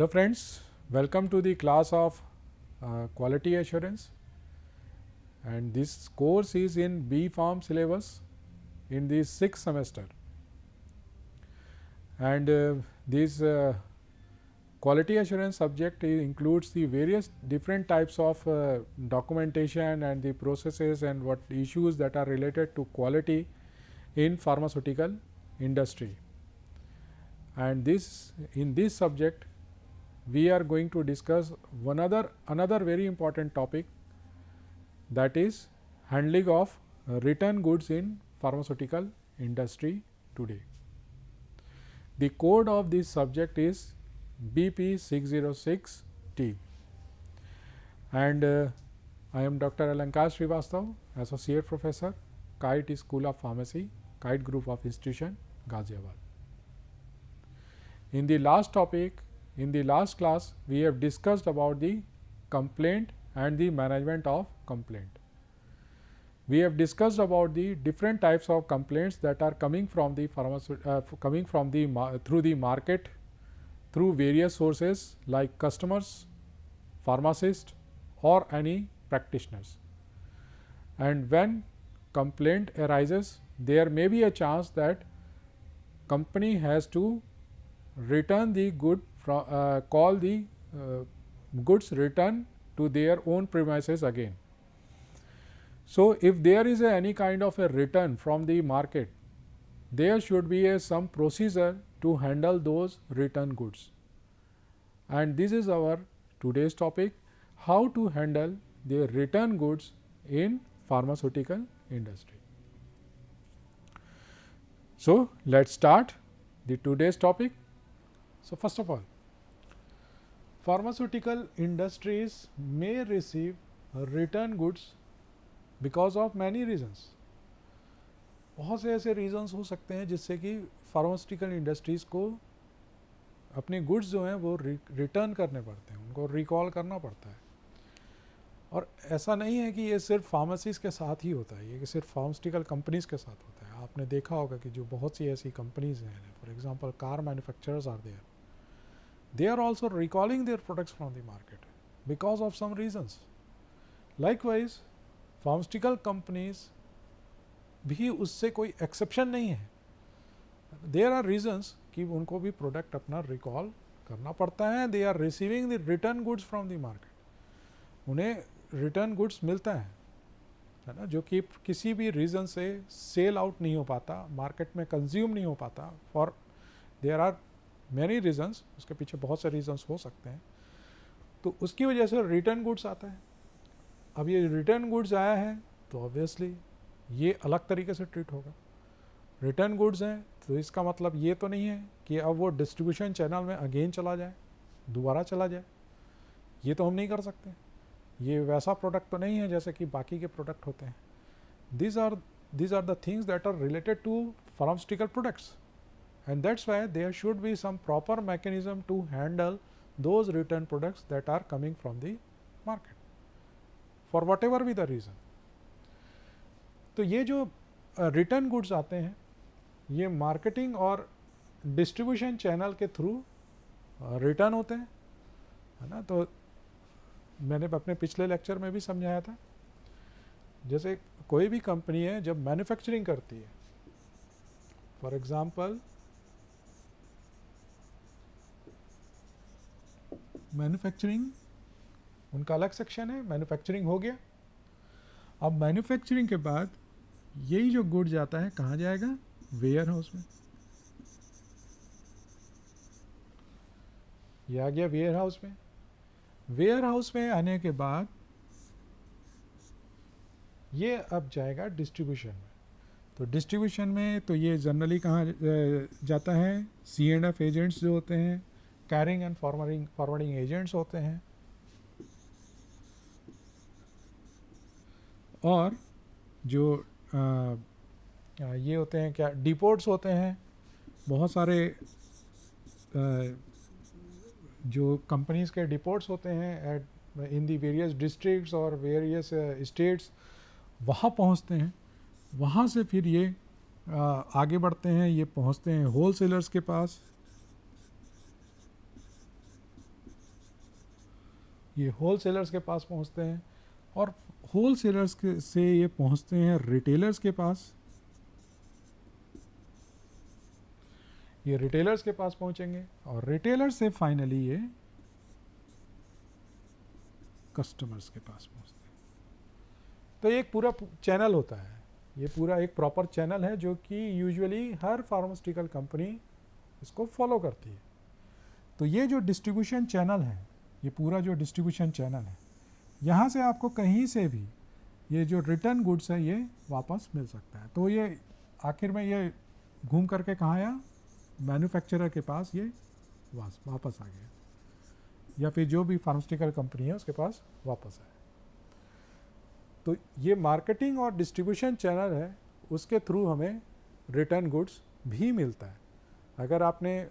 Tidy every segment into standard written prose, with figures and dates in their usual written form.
Hello friends, welcome to the class of quality assurance, and this course is in B Pharm syllabus in the 6th semester, and this quality assurance subject includes the various different types of documentation and the processes and what issues that are related to quality in pharmaceutical industry. And in this subject we are going to discuss another very important topic, that is handling of return goods in pharmaceutical industry today. The code of this subject is BP606T, and I am Dr. Alankar Srivastav, Associate Professor, Kite School of Pharmacy, Kite Group of Institution, Ghaziabad. In the last class, we have discussed about the complaint and the management of complaint. We have discussed about the different types of complaints that are coming from the through the market, through various sources like customers, pharmacists, or any practitioners. And when complaint arises, there may be a chance that company has to return the good call the goods return to their own premises again. So, if there is any kind of a return from the market, there should be some procedure to handle those return goods, and this is our today's topic, how to handle the return goods in pharmaceutical industry. So, let us start the today's topic. So, first of all, pharmaceutical industries may receive return goods because of many reasons. बहुत से ऐसे reasons हो सकते हैं जिससे कि pharmaceutical industries को अपने गुड्स जो हैं वो रिटर्न करने पड़ते हैं, उनको रिकॉल करना पड़ता है. और ऐसा नहीं है कि ये सिर्फ फार्मेसीज़ के साथ ही होता है, ये सिर्फ फार्मास्यूटिकल कंपनीज़ के साथ होता है. आपने देखा होगा कि जो बहुत सी ऐसी कंपनीज़ हैं, for example car manufacturers are there, they are also recalling their products from the market because of some reasons. Likewise, pharmaceutical companies भी उससे कोई एक्सेप्शन नहीं है. There are reasons कि उनको भी प्रोडक्ट अपना रिकॉल करना पड़ता है. They are receiving the return goods from the market. उन्हें रिटर्न गुड्स मिलता है ना, जो कि किसी भी रीज़न से सेल आउट नहीं हो पाता, मार्केट में कंज्यूम नहीं हो पाता. For there are many reasons, उसके पीछे बहुत से रीजंस हो सकते हैं. तो उसकी वजह से रिटर्न गुड्स आता है. अब ये रिटर्न गुड्स आया है तो ऑब्वियसली ये अलग तरीके से ट्रीट होगा. रिटर्न गुड्स हैं तो इसका मतलब ये तो नहीं है कि अब वो डिस्ट्रीब्यूशन चैनल में अगेन चला जाए, दोबारा चला जाए. ये तो हम नहीं कर सकते. ये वैसा प्रोडक्ट तो नहीं है जैसे कि बाकी के प्रोडक्ट होते हैं. these are the things that are related to pharmaceutical products, and that's why there should be some proper mechanism to handle those return products that are coming from the market for whatever be the reason. तो ये जो return goods आते हैं ये marketing और distribution channel के through return होते हैं, है ना. तो मैंने अपने पिछले लेक्चर में भी समझाया था, जैसे कोई भी कंपनी है जब मैन्युफैक्चरिंग करती है, फॉर एग्जांपल मैन्युफैक्चरिंग उनका अलग सेक्शन है, मैन्युफैक्चरिंग हो गया. अब मैन्युफैक्चरिंग के बाद यही जो गुड जाता है कहाँ जाएगा, वेयर हाउस में. ये आ गया वेयर हाउस में. वेयर हाउस में आने के बाद ये अब जाएगा डिस्ट्रीब्यूशन में. तो डिस्ट्रीब्यूशन में तो ये जनरली कहाँ जाता है, C&F एजेंट्स जो होते हैं, कैरिंग एंड फॉरवर्डिंग एजेंट्स होते हैं, और जो ये होते हैं क्या, डिपोर्ट्स होते हैं. बहुत सारे जो कंपनीज के डिपोर्ट्स होते हैं at in the various districts और वेरियस स्टेट्स, वहाँ पहुँचते हैं. वहाँ से फिर ये आगे बढ़ते हैं, ये पहुँचते हैं होल सेलर्स के पास. ये होल सेलर्स के पास पहुंचते हैं और होल सेलर्स से ये पहुंचते हैं रिटेलर्स के पास, ये रिटेलर्स के पास पहुंचेंगे और रिटेलर्स से फाइनली ये कस्टमर्स के पास पहुंचते हैं। तो ये एक पूरा चैनल होता है, ये पूरा एक प्रॉपर चैनल है जो कि यूजुअली हर फार्मास्यूटिकल कंपनी इसको फॉलो करती है। तो ये जो डिस्ट्रीब्यूशन चैनल है, ये पूरा जो डिस्ट्रीब्यूशन चैनल है, यहाँ से आपको कहीं से भी ये जो रिटर्न गुड्स है ये वापस मिल सकता है। तो ये आखिर में ये घूम करके कहाँ आया, मैन्युफैक्चरर के पास ये वापस आ गया, या फिर जो भी फार्मास्यूटिकल कंपनी है उसके पास वापस आया। तो ये मार्केटिंग और डिस्ट्रीब्यूशन चैनल है, उसके थ्रू हमें रिटर्न गुड्स भी मिलता है। अगर आपने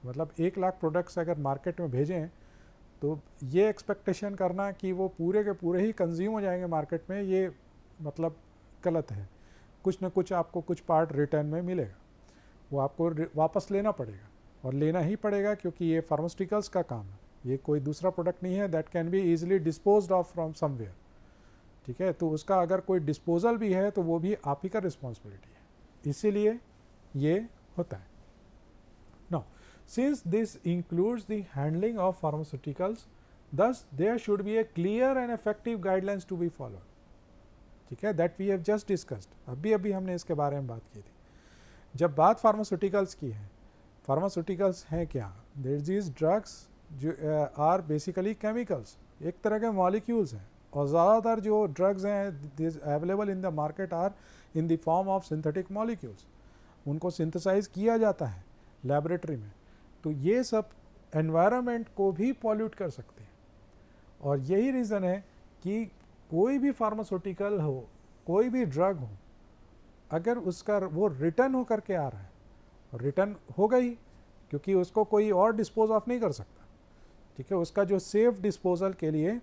मतलब 1 लाख प्रोडक्ट्स अगर मार्केट में भेजें तो ये एक्सपेक्टेशन करना कि वो पूरे के पूरे ही कंज्यूम हो जाएंगे मार्केट में, ये मतलब गलत है। कुछ ना कुछ आपको कुछ पार्ट रिटर्न में मिलेगा, वो आपको वापस लेना पड़ेगा और लेना ही पड़ेगा, क्योंकि ये फार्मास्यूटिकल्स का काम है, ये कोई दूसरा प्रोडक्ट नहीं है that can be easily disposed of from somewhere. ठीक है, तो उसका अगर कोई डिस्पोजल भी है तो वो भी आप ही का रिस्पॉन्सिबिलिटी है, इसीलिए ये होता है। Now since this includes the handling of pharmaceuticals, thus there should be a clear and effective guidelines to be followed. ठीक है, that we have just discussed, अभी हमने इसके बारे में बात की थी। जब बात फार्मास्यूटिकल्स की है, फार्मास्यूटिकल्स हैं क्या, देयर दीज ड्रग्स जो आर बेसिकली केमिकल्स, एक तरह के मॉलिक्यूल्स हैं, और ज़्यादातर जो ड्रग्स हैं available in the market are in the form of synthetic molecules. उनको सिंथेसाइज किया जाता है लैबोरेटरी में, तो ये सब एनवायरनमेंट को भी पॉल्यूट कर सकते हैं। और यही रीज़न है कि कोई भी फार्मास्यूटिकल हो, कोई भी ड्रग हो, अगर उसका वो रिटर्न हो करके आ रहा है, और रिटर्न होगा ही क्योंकि उसको कोई और डिस्पोज ऑफ नहीं कर सकता। ठीक है, उसका जो सेफ डिस्पोजल के लिए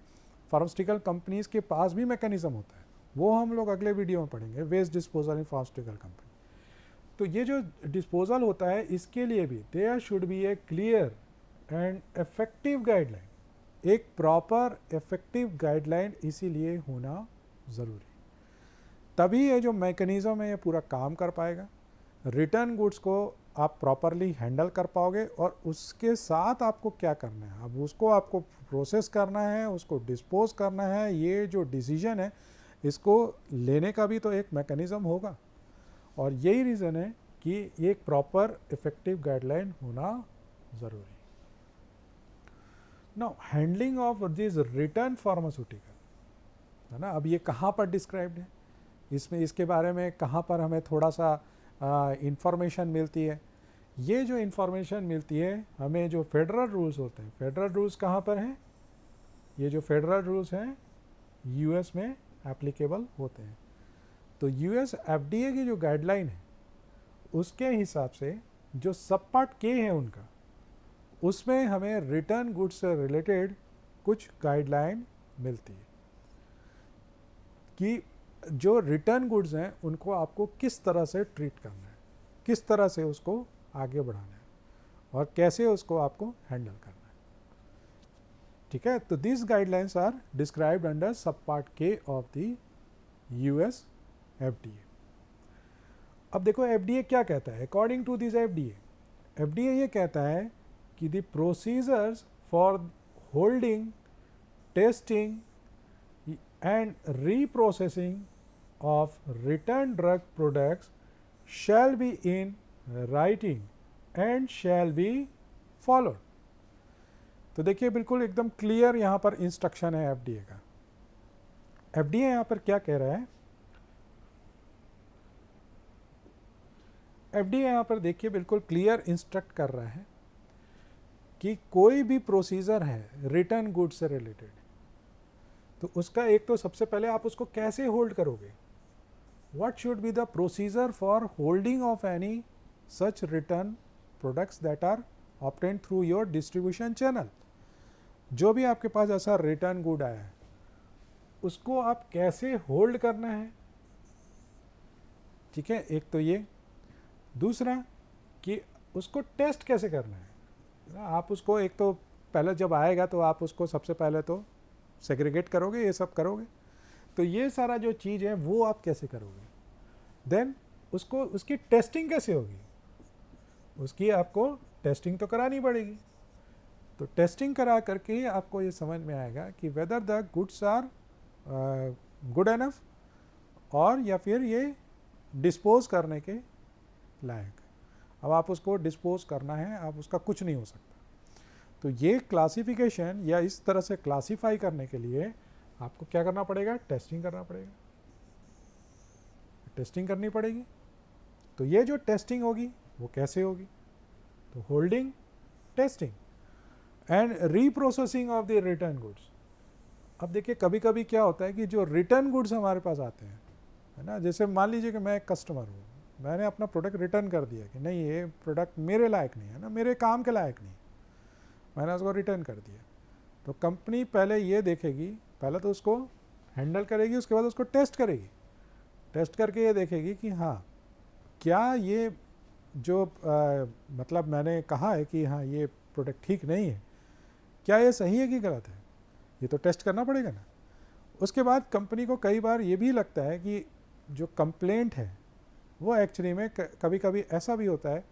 फार्मास्यूटिकल कंपनीज के पास भी मैकेनिज्म होता है, वो हम लोग अगले वीडियो में पढ़ेंगे, waste disposal in pharmaceutical company. तो ये जो डिस्पोजल होता है, इसके लिए भी there should be a clear and effective guideline, एक प्रॉपर इफेक्टिव गाइडलाइन इसीलिए होना ज़रूरी, तभी ये जो मैकेनिज़्म है ये पूरा काम कर पाएगा। रिटर्न गुड्स को आप प्रॉपरली हैंडल कर पाओगे, और उसके साथ आपको क्या करना है, अब उसको आपको प्रोसेस करना है, उसको डिस्पोज करना है, ये जो डिसीजन है इसको लेने का भी तो एक मैकेनिज़्म होगा। और यही रीज़न है कि एक प्रॉपर इफेक्टिव गाइडलाइन होना ज़रूरी। Now handling of this return pharmaceutical है ना, अब ये कहाँ पर डिस्क्राइब्ड है, इसमें इसके बारे में कहाँ पर हमें थोड़ा सा इंफॉर्मेशन मिलती है। ये जो इंफॉर्मेशन मिलती है हमें, जो फेडरल रूल्स होते हैं, फेडरल रूल्स कहाँ पर हैं, ये जो फेडरल रूल्स हैं यूएस में एप्लीकेबल होते हैं। तो यूएस एफडीए की जो गाइडलाइन है उसके हिसाब से जो सब पार्ट के है उनका, उसमें हमें रिटर्न गुड्स से रिलेटेड कुछ गाइडलाइन मिलती है कि जो रिटर्न गुड्स हैं उनको आपको किस तरह से ट्रीट करना है, किस तरह से उसको आगे बढ़ाना है, और कैसे उसको आपको हैंडल करना है। ठीक है, तो this guidelines are described under sub part K of the US FDA. अब देखो एफडीए क्या कहता है, अकॉर्डिंग टू दिस एफडीए ये कहता है कि the procedures for holding, testing and reprocessing of returned drug products shall be in writing and shall be followed। तो देखिए बिल्कुल एकदम क्लियर यहाँ पर इंस्ट्रक्शन है एफडीए का। एफडीए यहाँ पर क्या कह रहा है, एफडीए यहाँ पर देखिए बिल्कुल क्लियर इंस्ट्रक्ट कर रहा है कि कोई भी प्रोसीजर है रिटर्न गुड से रिलेटेड, तो उसका एक तो सबसे पहले आप उसको कैसे होल्ड करोगे, what should be the procedure for holding of any such return products that are obtained through your distribution channel. जो भी आपके पास ऐसा रिटर्न गुड आया है उसको आप कैसे होल्ड करना है। ठीक है, एक तो ये, दूसरा कि उसको टेस्ट कैसे करना है। आप उसको एक तो पहले जब आएगा तो आप उसको सबसे पहले तो सेग्रीगेट करोगे, ये सब करोगे, तो ये सारा जो चीज़ है वो आप कैसे करोगे, देन उसको उसकी टेस्टिंग कैसे होगी, उसकी आपको टेस्टिंग तो करानी पड़ेगी। तो टेस्टिंग करा करके आपको ये समझ में आएगा कि whether the goods are good enough और या फिर ये डिस्पोज करने के लायक। अब आप उसको डिस्पोज करना है, आप उसका कुछ नहीं हो सकता। तो ये क्लासिफिकेशन या इस तरह से क्लासिफाई करने के लिए आपको क्या करना पड़ेगा, टेस्टिंग करना पड़ेगा, टेस्टिंग करनी पड़ेगी। तो ये जो टेस्टिंग होगी वो कैसे होगी, तो holding, testing and reprocessing of the return goods. अब देखिए कभी कभी क्या होता है कि जो रिटर्न गुड्स हमारे पास आते हैं, है ना, जैसे मान लीजिए कि मैं एक कस्टमर हूँ, मैंने अपना प्रोडक्ट रिटर्न कर दिया कि नहीं ये प्रोडक्ट मेरे लायक नहीं है ना, मेरे काम के लायक नहीं, मैंने उसको रिटर्न कर दिया। तो कंपनी पहले ये देखेगी, पहले तो उसको हैंडल करेगी, उसके बाद उसको टेस्ट करेगी, टेस्ट करके ये देखेगी कि हाँ क्या ये जो मतलब मैंने कहा है कि हाँ ये प्रोडक्ट ठीक नहीं है, क्या ये सही है कि गलत है, ये तो टेस्ट करना पड़ेगा ना। उसके बाद कंपनी को कई बार ये भी लगता है कि जो कंप्लेंट है वो एक्चुअली में कभी कभी ऐसा भी होता है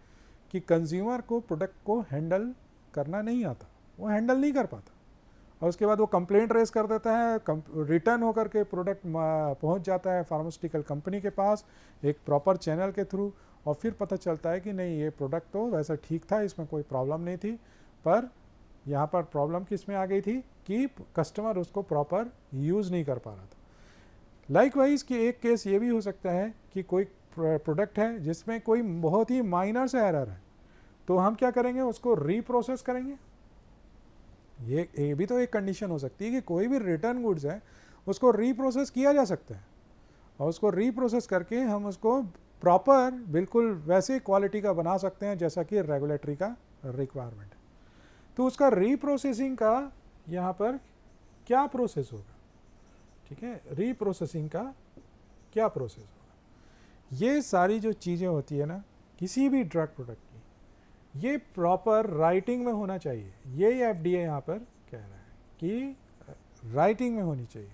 कि कंज्यूमर को प्रोडक्ट को हैंडल करना नहीं आता, वो हैंडल नहीं कर पाता, और उसके बाद वो कंप्लेंट रेज कर देता है, रिटर्न होकर के प्रोडक्ट पहुंच जाता है फार्मास्यूटिकल कंपनी के पास एक प्रॉपर चैनल के थ्रू, और फिर पता चलता है कि नहीं ये प्रोडक्ट तो वैसा ठीक था, इसमें कोई प्रॉब्लम नहीं थी, पर यहाँ पर प्रॉब्लम किस में आ गई थी कि कस्टमर उसको प्रॉपर यूज़ नहीं कर पा रहा था। लाइकवाइज कि एक केस ये भी हो सकता है कि कोई प्रोडक्ट है जिसमें कोई बहुत ही माइनर सा एरर है, तो हम क्या करेंगे, उसको रीप्रोसेस करेंगे। ये भी तो एक कंडीशन हो सकती है कि कोई भी रिटर्न गुड्स है उसको रीप्रोसेस किया जा सकता है, और उसको रीप्रोसेस करके हम उसको प्रॉपर बिल्कुल वैसे क्वालिटी का बना सकते हैं जैसा कि रेगुलेटरी का रिक्वायरमेंट है। तो उसका रीप्रोसेसिंग का यहाँ पर क्या प्रोसेस होगा, ठीक है, रीप्रोसेसिंग का क्या प्रोसेस होगा, ये सारी जो चीज़ें होती है ना किसी भी ड्रग प्रोडक्ट की, ये प्रॉपर राइटिंग में होना चाहिए। ये FDA यहाँ पर कह रहा है कि राइटिंग में होनी चाहिए।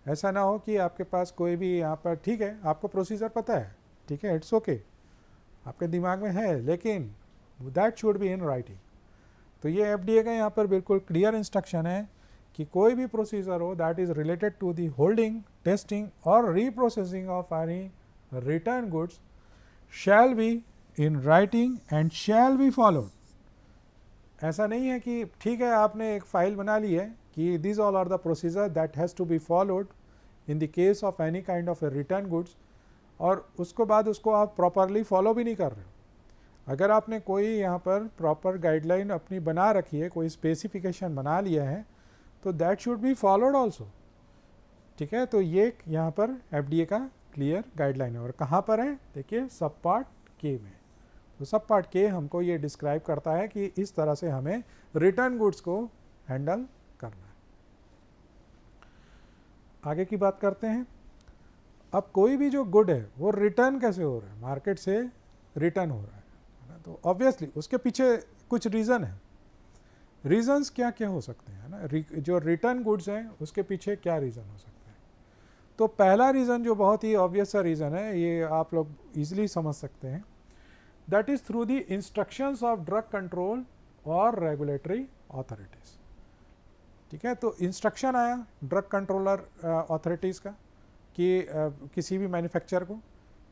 ऐसा ना हो कि आपके पास कोई भी यहाँ पर, ठीक है आपको प्रोसीजर पता है, ठीक है, इट्स ओके, आपके दिमाग में है, लेकिन that should be in writing. तो ये FDA का यहाँ पर बिल्कुल क्लियर इंस्ट्रक्शन है कि कोई भी प्रोसीजर हो that is related to the holding, testing और reprocessing of any return goods shall be in writing and shall be followed. ऐसा नहीं है कि ठीक है आपने एक फाइल बना ली है कि this all are the procedure that has to be followed in the case of any kind of a return goods, और उसको बाद उसको आप प्रॉपरली फॉलो भी नहीं कर रहे हो। अगर आपने कोई यहाँ पर प्रॉपर गाइडलाइन अपनी बना रखी है, कोई स्पेसिफिकेशन बना लिया है, तो that should be followed also, ठीक है। तो ये यहाँ पर FDA का क्लियर गाइडलाइन है, और कहाँ पर है देखिए सब पार्ट के में। तो सब पार्ट के हमको ये डिस्क्राइब करता है कि इस तरह से हमें रिटर्न गुड्स को हैंडल करना है। आगे की बात करते हैं। अब कोई भी जो गुड है वो रिटर्न कैसे हो रहा है, मार्केट से रिटर्न हो रहा है ना, तो ऑब्वियसली उसके पीछे कुछ रीज़न है। रीजंस क्या क्या हो सकते हैं ना, जो रिटर्न गुड्स हैं उसके पीछे क्या रीज़न हो सकते हैं। तो पहला रीज़न जो बहुत ही ऑब्वियस सा रीज़न है, ये आप लोग इजीली समझ सकते हैं, that is through the instructions of drug control और रेगुलेटरी अथॉरिटीज़, ठीक है। तो इंस्ट्रक्शन आया ड्रग कंट्रोलर अथॉरिटीज़ का कि किसी भी मैन्युफैक्चरर को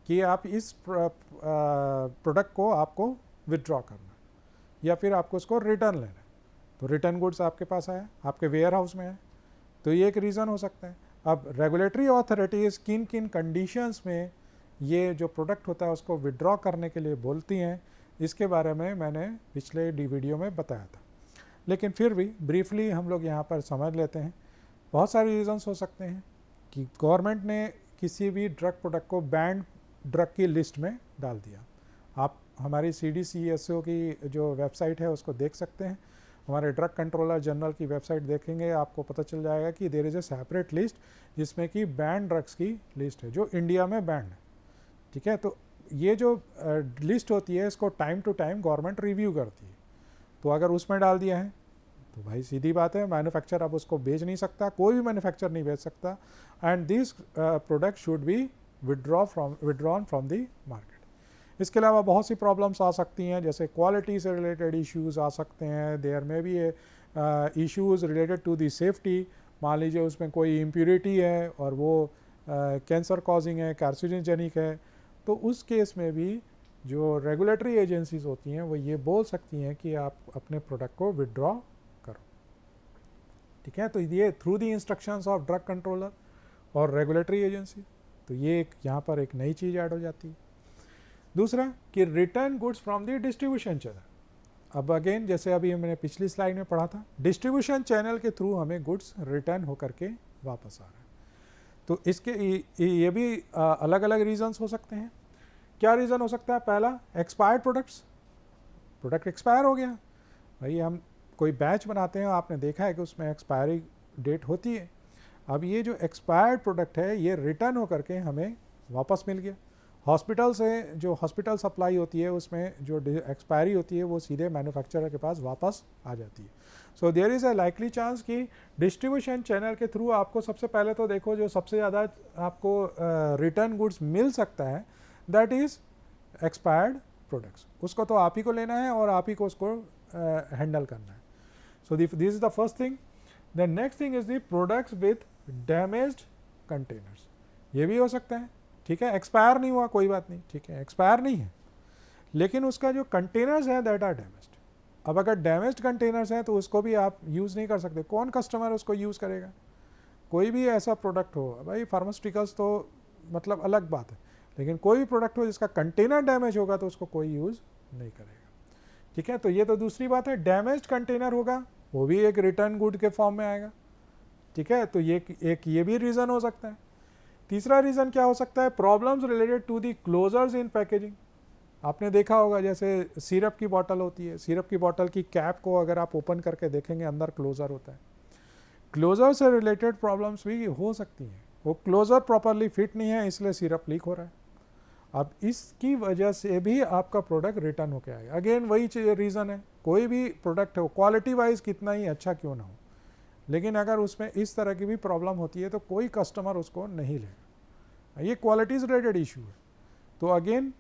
कि आप इस प्रोडक्ट को आपको विथड्रॉ करना या फिर आपको उसको रिटर्न लेना। तो रिटर्न गुड्स आपके पास आया, आपके वेयर हाउस में है, तो ये एक रीज़न हो सकता है। अब रेगुलेटरी अथॉरिटीज़ किन किन कंडीशंस में ये जो प्रोडक्ट होता है उसको विड्रॉ करने के लिए बोलती हैं, इसके बारे में मैंने पिछले वीडियो में बताया था, लेकिन फिर भी ब्रीफली हम लोग यहाँ पर समझ लेते हैं। बहुत सारे रीज़न्स हो सकते हैं कि गवर्नमेंट ने किसी भी ड्रग प्रोडक्ट को बैंड ड्रग की लिस्ट में डाल दिया। आप हमारी CDCSO की जो वेबसाइट है उसको देख सकते हैं, हमारे ड्रग कंट्रोलर जनरल की वेबसाइट देखेंगे आपको पता चल जाएगा कि there is a separate list जिसमें कि बैंड ड्रग्स की लिस्ट है जो इंडिया में बैंड है, ठीक है। तो ये जो लिस्ट होती है इसको time to time government review करती है, तो अगर उसमें डाल दिया है तो भाई सीधी बात है, मैन्युफैक्चर अब उसको बेच नहीं सकता, कोई भी मैन्युफैक्चर नहीं बेच सकता, and this product should be withdrawn from the market. इसके अलावा बहुत सी प्रॉब्लम्स आ सकती हैं, जैसे क्वालिटी से रिलेटेड इश्यूज आ सकते हैं, there may be issues related to the safety. मान लीजिए उसमें कोई इम्प्योरिटी है और वो कैंसर कॉजिंग है, कार्सिनोजेनिक है, तो उस केस में भी जो रेगुलेटरी एजेंसीज होती हैं वो ये बोल सकती हैं कि आप अपने प्रोडक्ट को विड्रॉ करो। ठीक है, तो ये through the instructions of drug controller और रेगुलेटरी एजेंसी, तो ये एक यहाँ पर एक नई चीज़ ऐड हो जाती है। दूसरा कि return goods from the distribution channel. अब अगेन जैसे अभी मैंने पिछली स्लाइड में पढ़ा था, डिस्ट्रीब्यूशन चैनल के थ्रू हमें गुड्स रिटर्न होकर के वापस आ रहे हैं। तो इसके ये भी अलग अलग रीजंस हो सकते हैं। क्या रीज़न हो सकता है? पहला, एक्सपायर्ड प्रोडक्ट्स, प्रोडक्ट एक्सपायर हो गया। भाई हम कोई बैच बनाते हैं, आपने देखा है कि उसमें एक्सपायरी डेट होती है। अब ये जो एक्सपायर्ड प्रोडक्ट है ये रिटर्न होकर के हमें वापस मिल गया। हॉस्पिटल से जो हॉस्पिटल सप्लाई होती है उसमें जो एक्सपायरी होती है वो सीधे मैन्युफैक्चरर के पास वापस आ जाती है। So there is a likely chance कि डिस्ट्रीब्यूशन चैनल के थ्रू आपको सबसे पहले तो देखो जो सबसे ज़्यादा आपको रिटर्न गुड्स मिल सकता है दैट इज़ एक्सपायर्ड प्रोडक्ट्स। उसको तो आप ही को लेना है और आप ही को उसको हैंडल करना है। So this is the first thing. The next thing is the products with damaged containers. ये भी हो सकता है, ठीक है, एक्सपायर नहीं हुआ कोई बात नहीं, ठीक है, एक्सपायर नहीं है, लेकिन उसका जो कंटेनर्स है दैट आर डैमेज्ड। अब अगर डैमेज्ड कंटेनर्स हैं तो उसको भी आप यूज़ नहीं कर सकते। कौन कस्टमर उसको यूज़ करेगा? कोई भी ऐसा प्रोडक्ट हो, भाई फार्मास्यूटिकल्स तो मतलब अलग बात है, लेकिन कोई भी प्रोडक्ट हो जिसका कंटेनर डैमेज होगा तो उसको कोई यूज़ नहीं करेगा। ठीक है, तो ये तो दूसरी बात है। डैमेज्ड कंटेनर होगा वो भी एक रिटर्न गुड के फॉर्म में आएगा। ठीक है, तो ये भी रीज़न हो सकता है। तीसरा रीज़न क्या हो सकता है? Problems related to the closures in packaging. आपने देखा होगा जैसे सिरप की बॉटल होती है, सिरप की बॉटल की कैप को अगर आप ओपन करके देखेंगे अंदर क्लोज़र होता है। क्लोज़र से रिलेटेड प्रॉब्लम्स भी हो सकती हैं। वो क्लोज़र प्रॉपरली फिट नहीं है इसलिए सिरप लीक हो रहा है। अब इसकी वजह से भी आपका प्रोडक्ट रिटर्न होकर आएगा। अगेन वही रीज़न है, कोई भी प्रोडक्ट हो क्वालिटी वाइज कितना ही अच्छा क्यों ना हो, लेकिन अगर उसमें इस तरह की भी प्रॉब्लम होती है तो कोई कस्टमर उसको नहीं लेगा। ये क्वालिटीज़ रिलेटेड इशू है। तो अगेन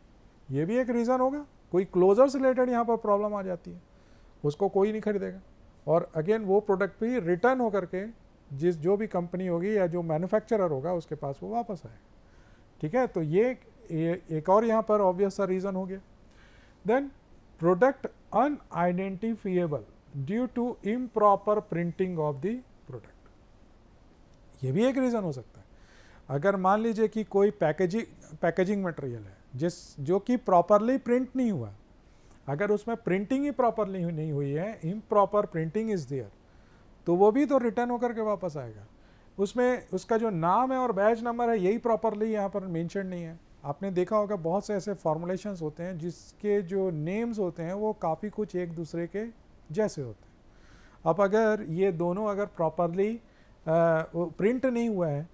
ये भी एक रीज़न होगा, कोई क्लोजर से रिलेटेड यहाँ पर प्रॉब्लम आ जाती है, उसको कोई नहीं खरीदेगा और अगेन वो प्रोडक्ट भी रिटर्न होकर के जो भी कंपनी होगी या जो मैन्युफैक्चरर होगा उसके पास वो वापस आएगा। ठीक है, तो ये एक और यहाँ पर ऑब्वियस सा रीज़न हो गया। Then product unidentifiable due to improper printing of the product. ये भी एक रीज़न हो सकता है। अगर मान लीजिए कि कोई पैकेजिंग मटेरियल है जो कि प्रॉपरली प्रिंट नहीं हुआ, अगर उसमें प्रिंटिंग ही प्रॉपरली नहीं हुई है, इम्प्रॉपर प्रिंटिंग इज़ देयर, तो वो भी तो रिटर्न होकर के वापस आएगा। उसमें उसका जो नाम है और बैच नंबर है यही प्रॉपरली यहाँ पर मेंशन नहीं है। आपने देखा होगा बहुत से ऐसे फॉर्मुलेशंस होते हैं जिसके जो नेम्स होते हैं वो काफ़ी कुछ एक दूसरे के जैसे होते हैं। अब अगर ये दोनों अगर प्रॉपरली प्रिंट नहीं हुआ है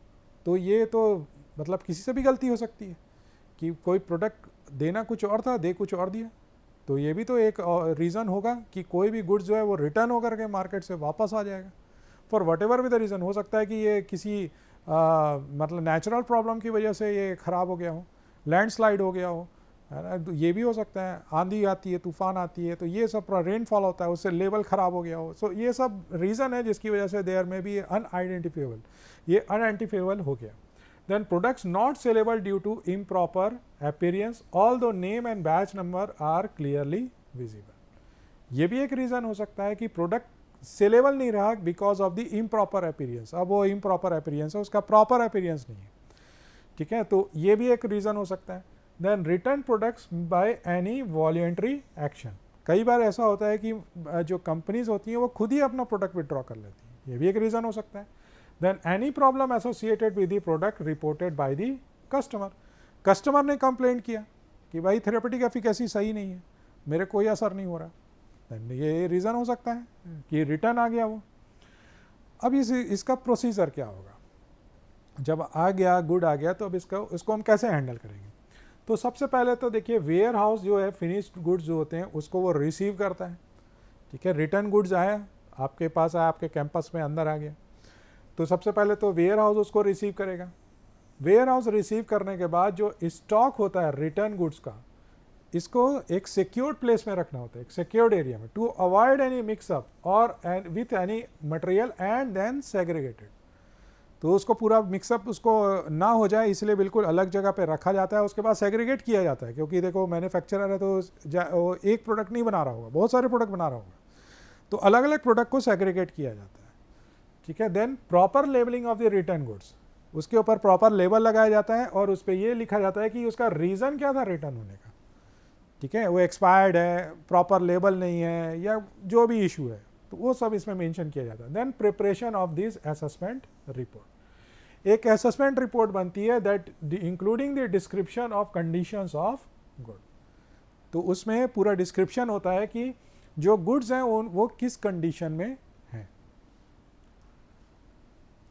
तो ये तो मतलब किसी से भी गलती हो सकती है कि कोई प्रोडक्ट देना कुछ और था, दे कुछ और दिया। तो ये भी तो एक रीज़न होगा कि कोई भी गुड्स जो है वो रिटर्न होकर के मार्केट से वापस आ जाएगा फॉर वट एवर भी द रीज़न। हो सकता है कि ये किसी मतलब नेचुरल प्रॉब्लम की वजह से ये ख़राब हो गया हो, लैंडस्लाइड हो गया हो, है ना, ये भी हो सकता है। आंधी आती है, तूफान आती है, तो ये सब रेनफॉल होता है, उससे लेवल ख़राब हो गया हो। सो ये सब रीज़न है जिसकी वजह से देयर में भी अनआइडेंटिफिएबल, ये अनआइडेंटिफिएबल हो गया। Then products not sellable due to improper appearance, although name and batch number are clearly visible. ये भी एक रीज़न हो सकता है कि प्रोडक्ट सेलेबल नहीं रहा because of the improper appearance. अब वो इम्प्रॉपर अपीयरेंस है, उसका प्रॉपर अपीयरेंस नहीं है। ठीक है, तो ये भी एक रीज़न हो सकता है। Then return products by any voluntary action. कई बार ऐसा होता है कि जो कंपनीज होती हैं वो खुद ही अपना प्रोडक्ट विड्रॉ कर लेती हैं, ये भी एक रीज़न हो सकता है। Then any problem associated with the product reported by the customer. Customer ने कंप्लेंट किया कि भाई थेरेपेटिक एफिकेसी सही नहीं है, मेरे कोई असर नहीं हो रहा, then ये रीज़न हो सकता है कि रिटर्न आ गया वो। अब इसका प्रोसीजर क्या होगा? जब आ गया, गुड आ गया, तो अब इसको हम कैसे हैंडल करेंगे? तो सबसे पहले तो देखिए वेयर हाउस जो है फिनिश्ड गुड्स जो होते हैं उसको वो रिसीव करता है। ठीक है, रिटर्न गुड्स आया, आपके पास आया, आपके कैंपस में अंदर आ गया, तो सबसे पहले तो वेयर हाउस उसको रिसीव करेगा। वेयर हाउस रिसीव करने के बाद जो स्टॉक होता है रिटर्न गुड्स का, इसको एक सिक्योर्ड प्लेस में रखना होता है, एक सिक्योर्ड एरिया में, टू अवॉइड एनी मिक्सअप और with any material and then segregated. तो उसको पूरा मिक्सअप उसको ना हो जाए इसलिए बिल्कुल अलग जगह पे रखा जाता है। उसके बाद सेग्रीगेट किया जाता है, क्योंकि देखो मैन्युफैक्चरर है तो वो एक प्रोडक्ट नहीं बना रहा होगा, बहुत सारे प्रोडक्ट बना रहा होगा, तो अलग अलग प्रोडक्ट को सेग्रीगेट किया जाता है। ठीक है, then proper labelling of the return goods, उसके ऊपर प्रॉपर लेबल लगाया जाता है और उस पर ये लिखा जाता है कि उसका रीज़न क्या था रिटर्न होने का। ठीक है, वो एक्सपायर्ड है, प्रॉपर लेबल नहीं है, या जो भी इशू है, तो वो सब इसमें मेंशन किया जाता है। Then preparation of this assessment report, एक असेसमेंट रिपोर्ट बनती है that including the description of conditions of good. तो उसमें पूरा डिस्क्रिप्शन होता है कि जो गुड्स हैं वो किस कंडीशन में हैं।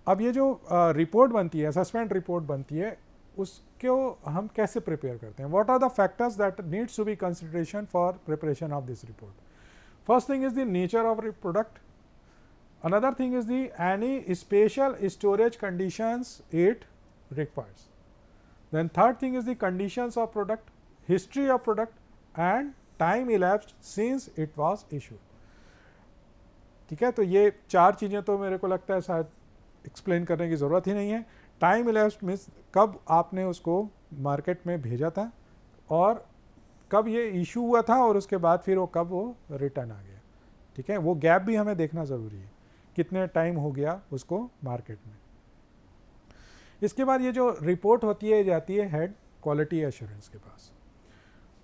अब ये जो रिपोर्ट बनती है, असेसमेंट रिपोर्ट बनती है, उसको हम कैसे प्रिपेयर करते हैं? What are the factors that needs to be consideration for preparation of this report? First thing is the nature of product, another thing is the any special storage conditions it requires, then third thing is the conditions of product, history of product and time elapsed since it was issued. ठीक है, तो ये चार चीज़ें तो मेरे को लगता है शायद एक्सप्लेन करने की ज़रूरत ही नहीं है। टाइम इलेप्स्ड मीन्स कब आपने उसको मार्केट में भेजा था और कब ये इशू हुआ था और उसके बाद फिर वो कब वो रिटर्न आ गया। ठीक है, वो गैप भी हमें देखना ज़रूरी है, कितने टाइम हो गया उसको मार्केट में। इसके बाद ये जो रिपोर्ट होती है जाती है हेड क्वालिटी एश्योरेंस के पास।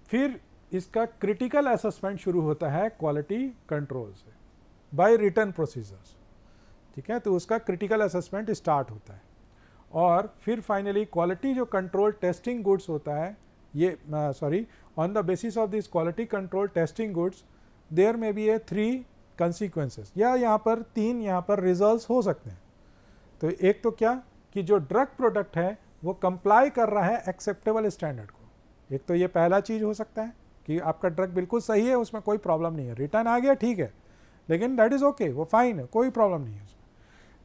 फिर इसका क्रिटिकल असेसमेंट शुरू होता है क्वालिटी कंट्रोल से बाय रिटर्न प्रोसीजर्स। ठीक है, तो उसका क्रिटिकल असेसमेंट स्टार्ट होता है और फिर फाइनली क्वालिटी जो कंट्रोल टेस्टिंग गुड्स होता है, ये on the basis of this quality control testing goods there may be a 3 consequences, या यहाँ पर 3 यहाँ पर रिजल्ट्स हो सकते हैं। तो एक तो क्या कि जो ड्रग प्रोडक्ट है वो कंप्लाई कर रहा है एक्सेप्टेबल स्टैंडर्ड को। एक तो ये पहला चीज़ हो सकता है कि आपका ड्रग बिल्कुल सही है, उसमें कोई प्रॉब्लम नहीं है, रिटर्न आ गया ठीक है, लेकिन दैट इज़ ओके, वो फाइन है, कोई प्रॉब्लम नहीं है उसमें।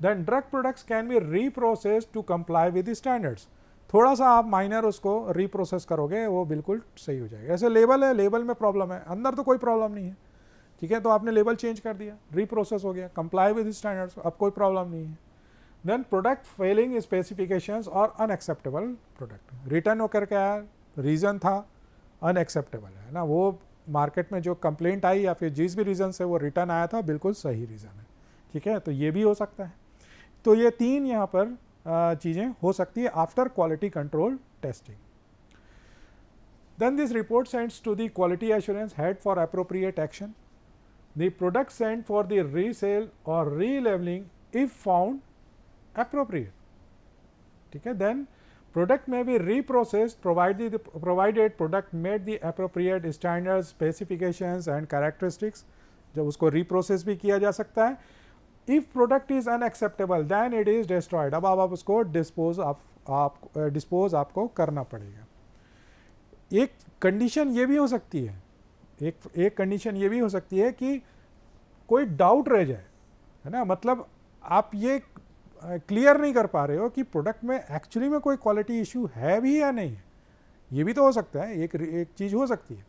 Then drug products can be reprocessed to comply with the standards, थोड़ा सा आप माइनर उसको रीप्रोसेस करोगे वो बिल्कुल सही हो जाएगा। ऐसे लेबल है, लेबल में प्रॉब्लम है, अंदर तो कोई प्रॉब्लम नहीं है। ठीक है, तो आपने लेबल चेंज कर दिया, रीप्रोसेस हो गया, कंप्लाई विद स्टैंडर्ड्स, अब कोई प्रॉब्लम नहीं है। देन प्रोडक्ट फेलिंग स्पेसिफिकेशंस और अनएक्सेप्टेबल प्रोडक्ट, रिटर्न होकर के आया, रीज़न था अनएक्सेप्टेबल है ना, वो मार्केट में जो कंप्लेंट आई या फिर जिस भी रीज़न से वो रिटर्न आया था बिल्कुल सही रीज़न है। ठीक है, तो ये भी हो सकता है। तो ये 3 यहाँ पर चीज़ें हो सकती है after quality control testing. Then this report sends to the quality assurance head for appropriate action. The product sent for the resale or relabeling if found appropriate. ठीक है, then product may be reprocessed provided product met the appropriate standards, specifications and characteristics. जब उसको reprocess भी किया जा सकता है। If product is unacceptable, then it is destroyed. अब आप उसको dispose आपको करना पड़ेगा। एक कंडीशन ये भी हो सकती है, एक कंडीशन ये भी हो सकती है कि कोई डाउट रह जाए, है ना, मतलब आप ये क्लियर नहीं कर पा रहे हो कि प्रोडक्ट में एक्चुअली में कोई क्वालिटी इशू है भी या नहीं है, ये भी तो हो सकता है। एक चीज़ हो सकती है,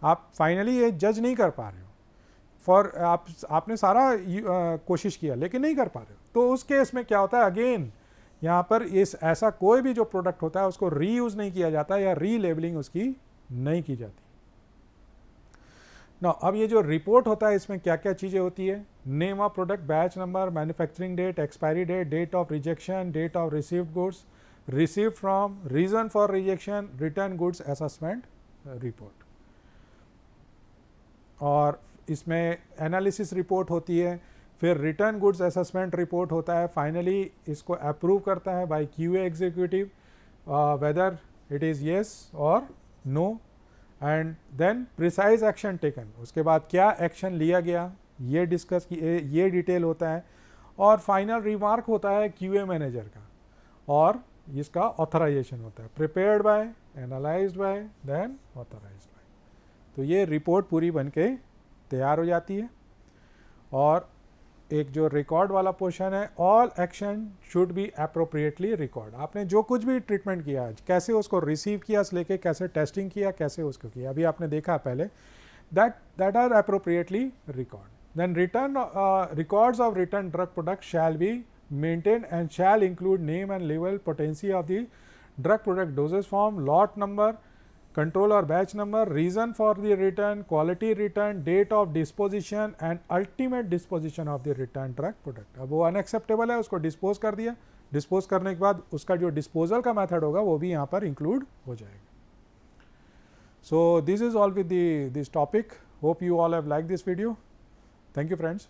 आप फाइनली ये जज नहीं कर पा रहे हो, आपने सारा कोशिश किया लेकिन नहीं कर पा रहे हो, तो उस केस में क्या होता है, अगेन यहाँ पर ऐसा कोई भी जो प्रोडक्ट होता है उसको रीयूज़ नहीं किया जाता या रीलेबलिंग उसकी नहीं की जाती। ना अब ये जो रिपोर्ट होता है इसमें क्या क्या चीज़ें होती है, name of product, batch number, manufacturing date, expiry date, date of rejection, date of received goods, receive from, reason for rejection, return goods assessment report. और इसमें एनालिसिस रिपोर्ट होती है, फिर रिटर्न गुड्स असेसमेंट रिपोर्ट होता है, finally इसको approve करता है by QA executive whether it is yes और no, and then precise action taken, उसके बाद क्या एक्शन लिया गया ये डिस्कस की, ये डिटेल होता है, और फाइनल रिमार्क होता है क्यूए मैनेजर का, और इसका ऑथराइजेशन होता है, prepared by, analysed by, then authorised by. तो ये रिपोर्ट पूरी बन के तैयार हो जाती है और एक जो रिकॉर्ड वाला पोर्शन है, all action should be appropriately record. आपने जो कुछ भी ट्रीटमेंट किया, कैसे उसको रिसीव किया से लेके कैसे टेस्टिंग किया, कैसे उसको किया, अभी आपने देखा पहले, that are appropriately record. Then records of return drug product shall be maintained and shall include name and label, potency of the drug product, dosage form, lot number, control or batch number, reason for the return, quality return, date of disposition and ultimate disposition of the return drug product. अब वो unacceptable है, उसको dispose कर दिया, dispose करने के बाद उसका जो disposal का method होगा वो भी यहाँ पर include हो जाएगा. So this is all with this topic. Hope you all have liked this video. Thank you friends.